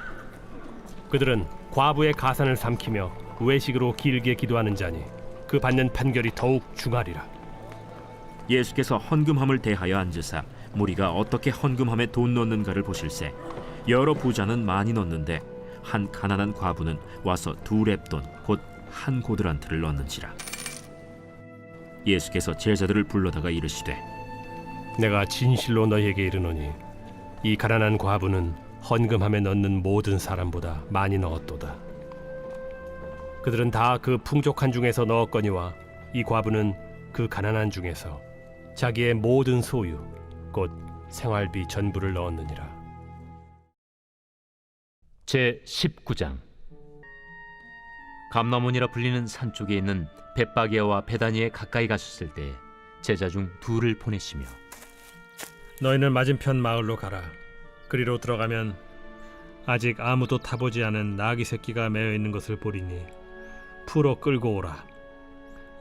그들은 과부의 가산을 삼키며 외식으로 길게 기도하는 자니 그 받는 판결이 더욱 중하리라. 예수께서 헌금함을 대하여 앉으사 무리가 어떻게 헌금함에 돈 넣는가를 보실세 여러 부자는 많이 넣는데 한 가난한 과부는 와서 2렙돈 곧 한 고드란트를 넣는지라. 예수께서 제자들을 불러다가 이르시되 내가 진실로 너희에게 이르노니 이 가난한 과부는 헌금함에 넣는 모든 사람보다 많이 넣었도다. 그들은 다 그 풍족한 중에서 넣었거니와 이 과부는 그 가난한 중에서 자기의 모든 소유 곧 생활비 전부를 넣었느니라. 제 19장. 감나몬이라 불리는 산 쪽에 있는 벳바게와 베다니에 가까이 가셨을 때 제자 중 2를 보내시며 너희는 맞은편 마을로 가라. 그리로 들어가면 아직 아무도 타보지 않은 나귀 새끼가 매어 있는 것을 보리니 풀어 끌고 오라.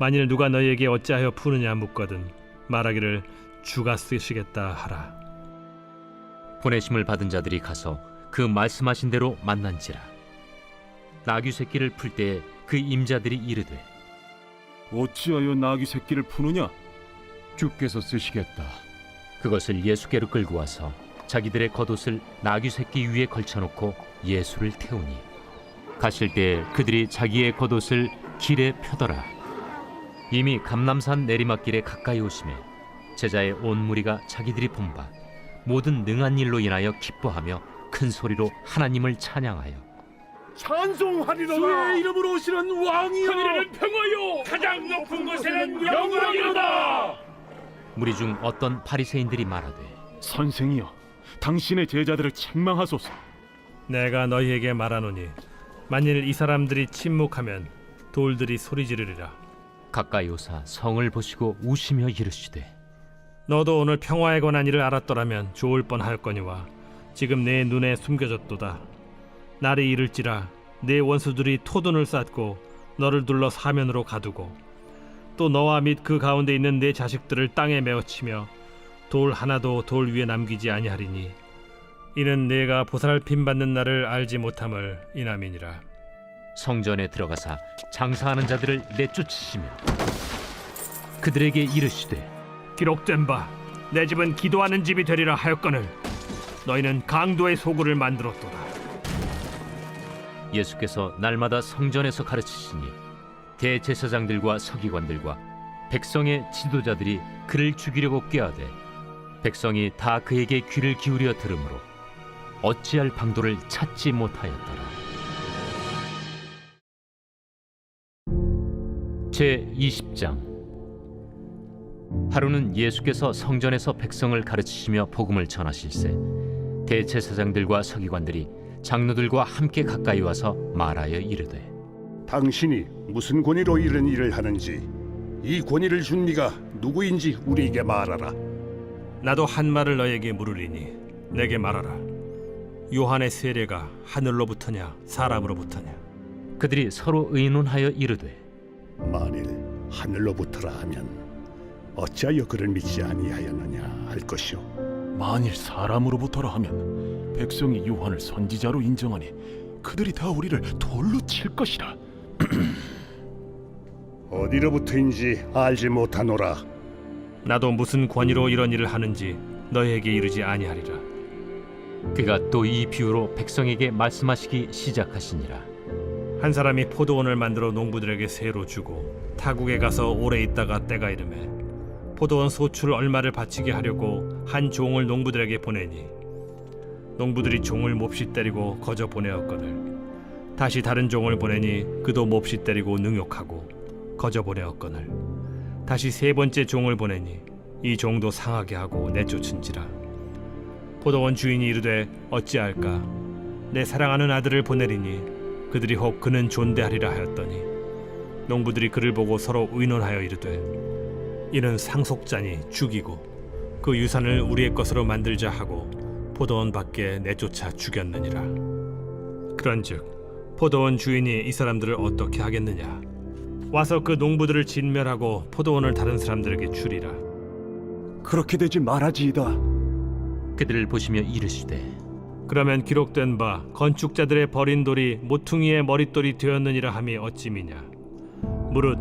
만일 누가 너희에게 어찌하여 푸느냐 묻거든 말하기를 주가 쓰시겠다 하라. 보내심을 받은 자들이 가서 그 말씀하신 대로 만난지라. 나귀 새끼를 풀 때 그 임자들이 이르되 어찌하여 나귀 새끼를 푸느냐? 주께서 쓰시겠다. 그것을 예수께로 끌고 와서 자기들의 겉옷을 나귀 새끼 위에 걸쳐놓고 예수를 태우니 가실 때 그들이 자기의 겉옷을 길에 펴더라. 이미 감람산 내리막길에 가까이 오심에 제자의 온 무리가 자기들이 본 바 모든 능한 일로 인하여 기뻐하며 큰 소리로 하나님을 찬양하여 찬송하리로다. 주의 이름으로 오시는 왕이여. 하늘에는 평화요. 가장 높은 곳에는 영광이로다. 무리 중 어떤 바리새인들이 말하되 선생이여, 당신의 제자들을 책망하소서. 내가 너희에게 말하노니 만일 이 사람들이 침묵하면 돌들이 소리 지르리라. 가까이 오사 성을 보시고 우시며 이르시되 너도 오늘 평화에 관한 일을 알았더라면 좋을 뻔하였거니와 지금 내 눈에 숨겨졌도다. 날이 이를지라 내 원수들이 토둔을 쌓고 너를 둘러 사면으로 가두고 또 너와 및 그 가운데 있는 내 자식들을 땅에 메어치며 돌 하나도 돌 위에 남기지 아니하리니 이는 내가 보살핌 받는 날을 알지 못함을 인함이니라. 성전에 들어가사 장사하는 자들을 내쫓으시며 그들에게 이르시되 기록된 바 내 집은 기도하는 집이 되리라 하였거늘 너희는 강도의 소굴을 만들었도다. 예수께서 날마다 성전에서 가르치시니 대제사장들과 서기관들과 백성의 지도자들이 그를 죽이려고 꾀하되 백성이 다 그에게 귀를 기울여 들으므로 어찌할 방도를 찾지 못하였더라. 제20장. 하루는 예수께서 성전에서 백성을 가르치시며 복음을 전하실세 대제사장들과 서기관들이 장로들과 함께 가까이 와서 말하여 이르되 당신이 무슨 권위로 이런 일을 하는지 이 권위를 준 네가 누구인지 우리에게 말하라. 나도 한 말을 너에게 물으리니 내게 말하라. 요한의 세례가 하늘로부터냐 사람으로부터냐? 그들이 서로 의논하여 이르되 만일 하늘로부터라 하면 어찌하여 그를 믿지 아니하였느냐 할 것이요. 만일 사람으로부터라 하면 백성이 요한을 선지자로 인정하니 그들이 다 우리를 돌로 칠 것이라. 어디로부터인지 알지 못하노라. 나도 무슨 권위로 이런 일을 하는지 너희에게 이르지 아니하리라. 그가 또 이 비유로 백성에게 말씀하시기 시작하시니라. 한 사람이 포도원을 만들어 농부들에게 세로 주고 타국에 가서 오래 있다가 때가 이르매 포도원 소출 얼마를 바치게 하려고 한 종을 농부들에게 보내니 농부들이 종을 몹시 때리고 거저 보내었거늘 다시 다른 종을 보내니 그도 몹시 때리고 능욕하고 거저 보내었거늘 다시 세 번째 종을 보내니 이 종도 상하게 하고 내쫓은지라. 포도원 주인이 이르되 어찌할까? 내 사랑하는 아들을 보내리니 그들이 혹 그는 존대하리라 하였더니 농부들이 그를 보고 서로 의논하여 이르되 이는 상속자니 죽이고 그 유산을 우리의 것으로 만들자 하고 포도원 밖에 내쫓아 죽였느니라. 그런즉 포도원 주인이 이 사람들을 어떻게 하겠느냐? 와서 그 농부들을 진멸하고 포도원을 다른 사람들에게 주리라. 그렇게 되지 말아지이다. 그들을 보시며 이르시되 그러면 기록된 바 건축자들의 버린 돌이 모퉁이의 머릿돌이 되었느니라 함이 어찌미냐? 무릇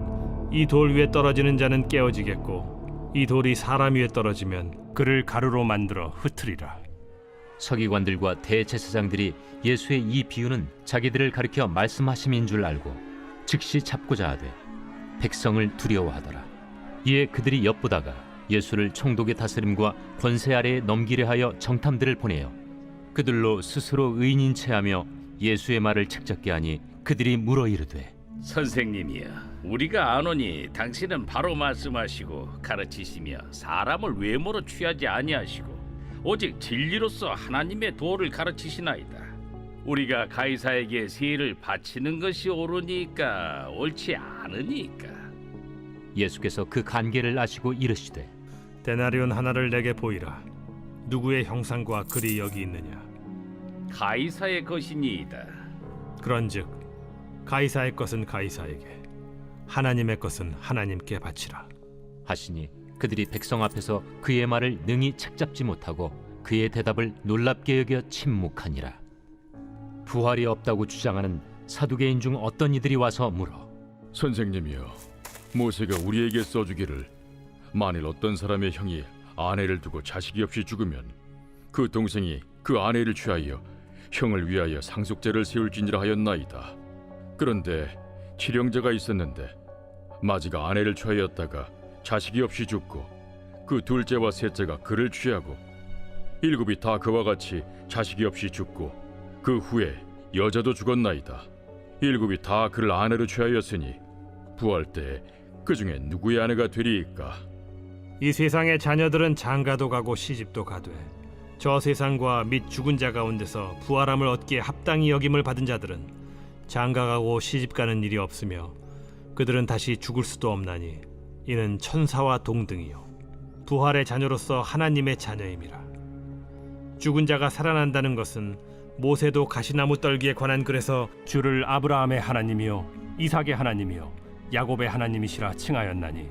이 돌 위에 떨어지는 자는 깨어지겠고 이 돌이 사람 위에 떨어지면 그를 가루로 만들어 흩으리라. 서기관들과 대제사장들이 예수의 이 비유는 자기들을 가리켜 말씀하심인 줄 알고 즉시 잡고자 하되 백성을 두려워하더라. 이에 그들이 엿보다가 예수를 총독의 다스림과 권세 아래에 넘기려 하여 정탐들을 보내어 그들로 스스로 의인인 체하며 예수의 말을 책잡게 하니 그들이 물어 이르되 선생님이여, 우리가 아노니 당신은 바로 말씀하시고 가르치시며 사람을 외모로 취하지 아니하시고 오직 진리로서 하나님의 도를 가르치시나이다. 우리가 가이사에게 세를 바치는 것이 옳으니까 옳지 않으니까. 예수께서 그 간계를 아시고 이르시되 데나리온 하나를 내게 보이라. 누구의 형상과 글이 여기 있느냐? 가이사의 것이니이다. 그런즉 가이사의 것은 가이사에게, 하나님의 것은 하나님께 바치라 하시니 그들이 백성 앞에서 그의 말을 능히 책잡지 못하고 그의 대답을 놀랍게 여겨 침묵하니라. 부활이 없다고 주장하는 사두개인 중 어떤 이들이 와서 물어 선생님이여, 모세가 우리에게 써주기를 만일 어떤 사람의 형이 아내를 두고 자식이 없이 죽으면 그 동생이 그 아내를 취하여 형을 위하여 상속제를 세울지니라 하였나이다. 그런데 칠형제가 있었는데 마지가 아내를 취하였다가 자식이 없이 죽고 그 둘째와 셋째가 그를 취하고 일곱이 다 그와 같이 자식이 없이 죽고 그 후에 여자도 죽었나이다. 일곱이 다 그를 아내로 취하였으니 부활 때에 그 중에 누구의 아내가 되리이까? 이 세상의 자녀들은 장가도 가고 시집도 가되 저 세상과 및 죽은 자 가운데서 부활함을 얻기에 합당히 여김을 받은 자들은 장가가고 시집가는 일이 없으며 그들은 다시 죽을 수도 없나니 이는 천사와 동등이요 부활의 자녀로서 하나님의 자녀임이라. 죽은 자가 살아난다는 것은 모세도 가시나무 떨기에 관한 글에서 주를 아브라함의 하나님이요 이삭의 하나님이요 야곱의 하나님이시라 칭하였나니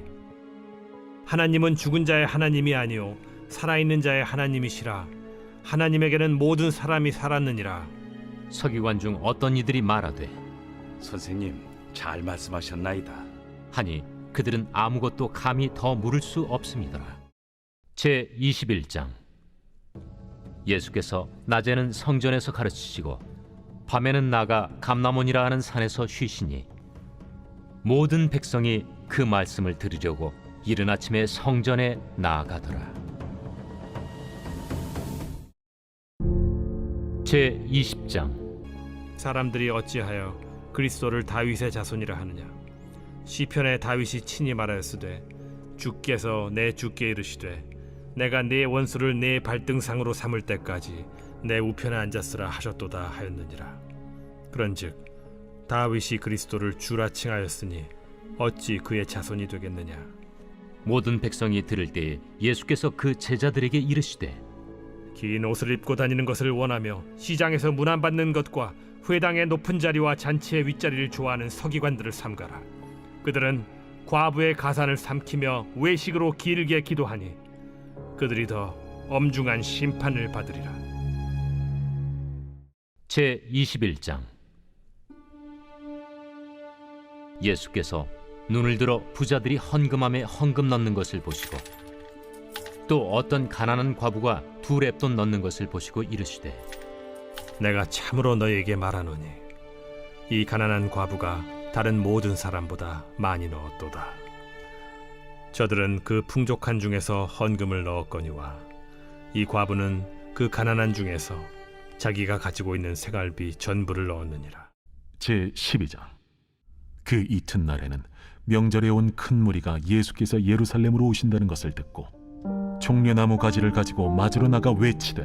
하나님은 죽은 자의 하나님이 아니요 살아있는 자의 하나님이시라. 하나님에게는 모든 사람이 살았느니라. 서기관 중 어떤 이들이 말하되 선생님, 잘 말씀하셨나이다. 하니 그들은 아무것도 감히 더 물을 수 없습니다. 제 21장. 예수께서 낮에는 성전에서 가르치시고 밤에는 나가 감람원이라 하는 산에서 쉬시니 모든 백성이 그 말씀을 들으려고 이른 아침에 성전에 나아가더라. 제 20장. 사람들이 어찌하여 그리스도를 다윗의 자손이라 하느냐. 시편에 다윗이 친히 말하였으되 주께서 내 주께 이르시되 내가 네 원수를 네 발등상으로 삼을 때까지 내 우편에 앉았으라 하셨도다 하였느니라. 그런즉 다윗이 그리스도를 주라 칭하였으니 어찌 그의 자손이 되겠느냐. 모든 백성이 들을 때에 예수께서 그 제자들에게 이르시되 긴 옷을 입고 다니는 것을 원하며 시장에서 문안받는 것과 회당의 높은 자리와 잔치의 윗자리를 좋아하는 서기관들을 삼가라. 그들은 과부의 가산을 삼키며 외식으로 길게 기도하니 그들이 더 엄중한 심판을 받으리라. 제 21장. 예수께서 눈을 들어 부자들이 헌금함에 헌금 넣는 것을 보시고 또 어떤 가난한 과부가 두 렙돈 넣는 것을 보시고 이르시되 내가 참으로 너희에게 말하노니 이 가난한 과부가 다른 모든 사람보다 많이 넣었도다. 저들은 그 풍족한 중에서 헌금을 넣었거니와 이 과부는 그 가난한 중에서 자기가 가지고 있는 생활비 전부를 넣었느니라. 제 12장. 그 이튿날에는 명절에 온 큰 무리가 예수께서 예루살렘으로 오신다는 것을 듣고 종려나무 가지를 가지고 맞으러 나가 외치되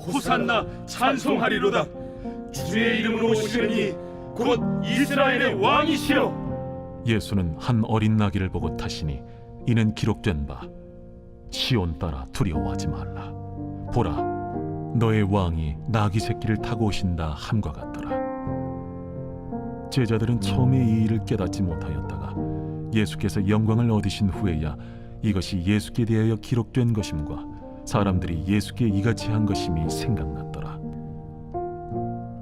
호산나 찬송하리로다. 주의 이름으로 오시느니 곧 이스라엘의 왕이시여. 예수는 한 어린 나귀를 보고 타시니 이는 기록된 바 시온 딸아 두려워하지 말라. 보라, 너의 왕이 나귀 새끼를 타고 오신다 함과 같더라. 제자들은 처음에 이 일을 깨닫지 못하였다가 예수께서 영광을 얻으신 후에야 이것이 예수께 대하여 기록된 것임과 사람들이 예수께 이같이 한 것임이 생각났더라.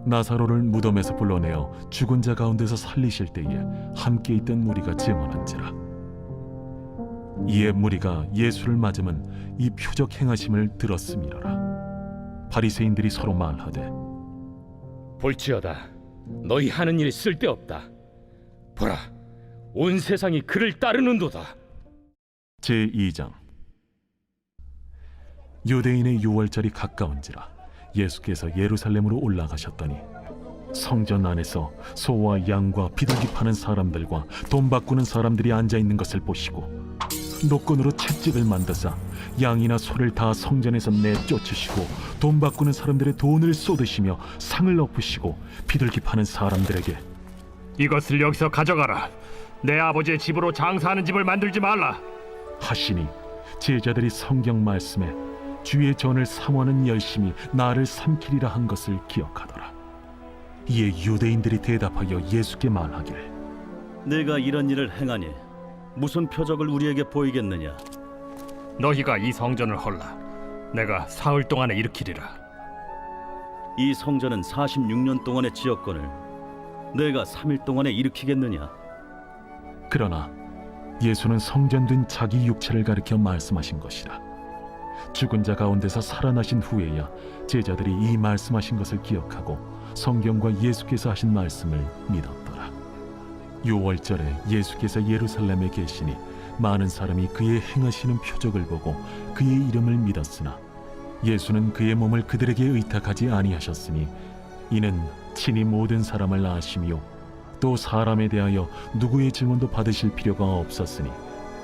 나사로를 무덤에서 불러내어 죽은 자 가운데서 살리실 때에 함께 있던 무리가 증언한지라. 이에 무리가 예수를 맞으면 이 표적 행하심을 들었음이로라. 바리새인들이 서로 말하되 볼지어다 너희 하는 일이 쓸데없다. 보라 온 세상이 그를 따르는도다. 제 2장. 유대인의 유월절이 가까운지라 예수께서 예루살렘으로 올라가셨더니 성전 안에서 소와 양과 비둘기 파는 사람들과 돈 바꾸는 사람들이 앉아있는 것을 보시고 노끈으로 채찍을 만드사 양이나 소를 다 성전에서 내쫓으시고 돈 바꾸는 사람들의 돈을 쏟으시며 상을 엎으시고 비둘기 파는 사람들에게 이것을 여기서 가져가라. 내 아버지의 집으로 장사하는 집을 만들지 말라 하시니 제자들이 성경 말씀에 주의 전을 삼원은 열심히 나를 삼키리라 한 것을 기억하더라. 이에 유대인들이 대답하여 예수께 말하기를 내가 이런 일을 행하니 무슨 표적을 우리에게 보이겠느냐? 너희가 이 성전을 헐라. 내가 사흘 동안에 일으키리라. 이 성전은 46년 동안의 지역권을 내가 3일 동안에 일으키겠느냐? 그러나 예수는 성전된 자기 육체를 가리켜 말씀하신 것이라. 죽은 자 가운데서 살아나신 후에야 제자들이 이 말씀하신 것을 기억하고 성경과 예수께서 하신 말씀을 믿었더라. 유월절에 예수께서 예루살렘에 계시니 많은 사람이 그의 행하시는 표적을 보고 그의 이름을 믿었으나 예수는 그의 몸을 그들에게 의탁하지 아니하셨으니 이는 친히 모든 사람을 아시며 또 사람에 대하여 누구의 증언도 받으실 필요가 없었으니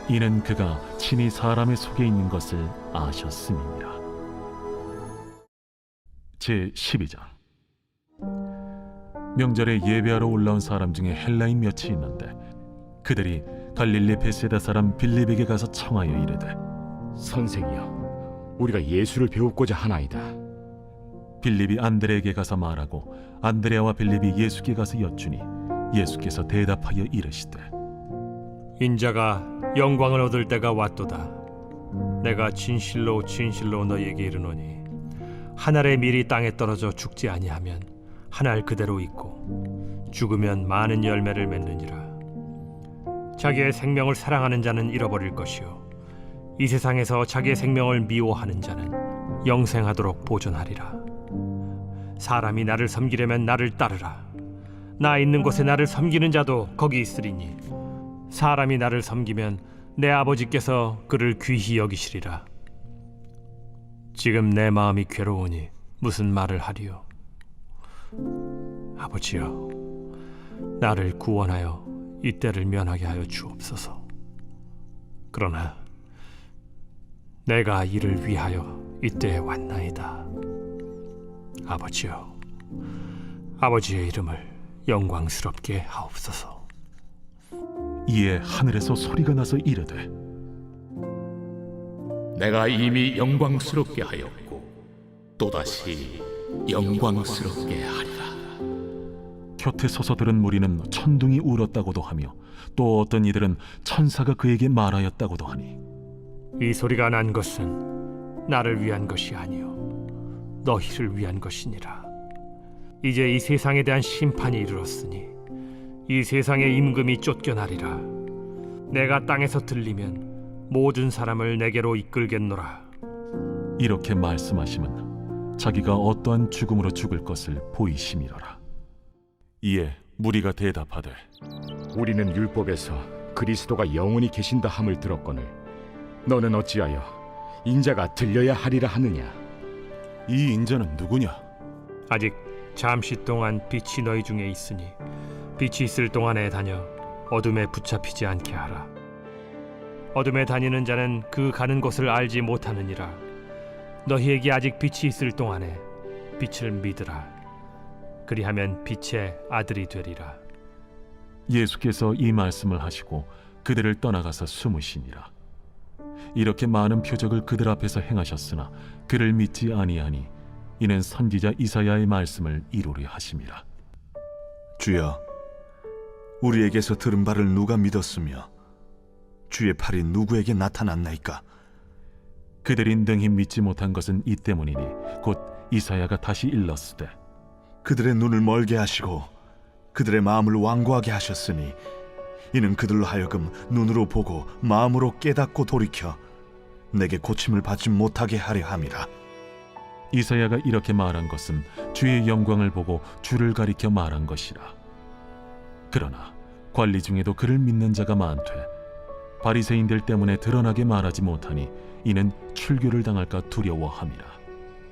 이는 그가 친히 사람의 속에 있는 것을 아셨음이니라. 제12장. 명절에 예배하러 올라온 사람 중에 헬라인 몇이 있는데 그들이 갈릴리 베세다 사람 빌립에게 가서 청하여 이르되 선생이여, 우리가 예수를 배우고자 하나이다. 빌립이 안드레에게 가서 말하고 안드레아와 빌립이 예수께 가서 여쭈니 예수께서 대답하여 이르시되 인자가 영광을 얻을 때가 왔도다. 내가 진실로 진실로 너희에게 이르노니 한 알의 밀이 땅에 떨어져 죽지 아니하면 한 알 그대로 있고 죽으면 많은 열매를 맺느니라. 자기의 생명을 사랑하는 자는 잃어버릴 것이요 이 세상에서 자기의 생명을 미워하는 자는 영생하도록 보존하리라. 사람이 나를 섬기려면 나를 따르라. 나 있는 곳에 나를 섬기는 자도 거기 있으리니 사람이 나를 섬기면 내 아버지께서 그를 귀히 여기시리라. 지금 내 마음이 괴로우니 무슨 말을 하리요? 아버지여, 나를 구원하여 이 때를 면하게 하여 주옵소서. 그러나 내가 이를 위하여 이때에 왔나이다. 아버지여, 아버지의 이름을 영광스럽게 하옵소서. 이에 하늘에서 소리가 나서 이르되 내가 이미 영광스럽게 하였고 또다시 영광스럽게 하리라. 곁에 서서 들은 무리는 천둥이 울었다고도 하며 또 어떤 이들은 천사가 그에게 말하였다고도 하니 이 소리가 난 것은 나를 위한 것이 아니요 너희를 위한 것이니라. 이제 이 세상에 대한 심판이 이르렀으니 이 세상의 임금이 쫓겨나리라. 내가 땅에서 들리면 모든 사람을 내게로 이끌겠노라. 이렇게 말씀하심은 자기가 어떠한 죽음으로 죽을 것을 보이심이로라. 이에 무리가 대답하되 우리는 율법에서 그리스도가 영원히 계신다 함을 들었거늘 너는 어찌하여 인자가 들려야 하리라 하느냐? 이 인자는 누구냐? 아직 잠시 동안 빛이 너희 중에 있으니 빛이 있을 동안에 다녀 어둠에 붙잡히지 않게 하라. 어둠에 다니는 자는 그 가는 곳을 알지 못하느니라. 너희에게 아직 빛이 있을 동안에 빛을 믿으라. 그리하면 빛의 아들이 되리라. 예수께서 이 말씀을 하시고 그들을 떠나가서 숨으시니라. 이렇게 많은 표적을 그들 앞에서 행하셨으나 그를 믿지 아니하니 이는 선지자 이사야의 말씀을 이루려 하심이라. 주여, 우리에게서 들은 바를 누가 믿었으며 주의 팔이 누구에게 나타났나이까? 그들이 능히 믿지 못한 것은 이 때문이니 곧 이사야가 다시 일렀으되 그들의 눈을 멀게 하시고 그들의 마음을 완고하게 하셨으니 이는 그들로 하여금 눈으로 보고 마음으로 깨닫고 돌이켜 내게 고침을 받지 못하게 하려 함이라. 이사야가 이렇게 말한 것은 주의 영광을 보고 주를 가리켜 말한 것이라. 그러나 관리 중에도 그를 믿는 자가 많되 바리새인들 때문에 드러나게 말하지 못하니 이는 출교를 당할까 두려워함이라.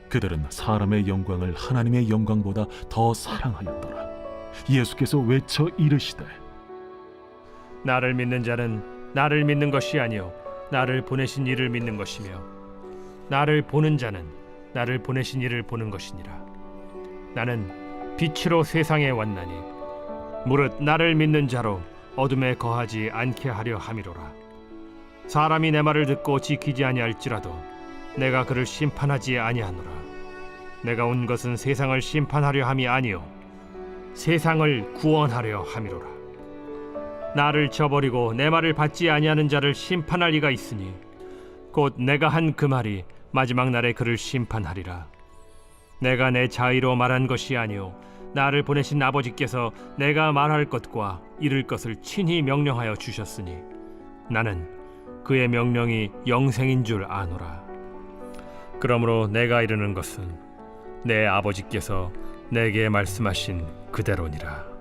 그들은 사람의 영광을 하나님의 영광보다 더 사랑하였더라. 예수께서 외쳐 이르시되 나를 믿는 자는 나를 믿는 것이 아니요 나를 보내신 이를 믿는 것이며 나를 보는 자는 나를 보내신 이를 보는 것이니라. 나는 빛으로 세상에 왔나니 무릇 나를 믿는 자로 어둠에 거하지 않게 하려 함이로라. 사람이 내 말을 듣고 지키지 아니할지라도 내가 그를 심판하지 아니하노라. 내가 온 것은 세상을 심판하려 함이 아니요 세상을 구원하려 함이로라. 나를 저버리고 내 말을 받지 아니하는 자를 심판할 리가 있으니 곧 내가 한 그 말이 마지막 날에 그를 심판하리라. 내가 내 자의로 말한 것이 아니요 나를 보내신 아버지께서 내가 말할 것과 이룰 것을 친히 명령하여 주셨으니 나는 그의 명령이 영생인 줄 아노라. 그러므로 내가 이르는 것은 내 아버지께서 내게 말씀하신 그대로니라.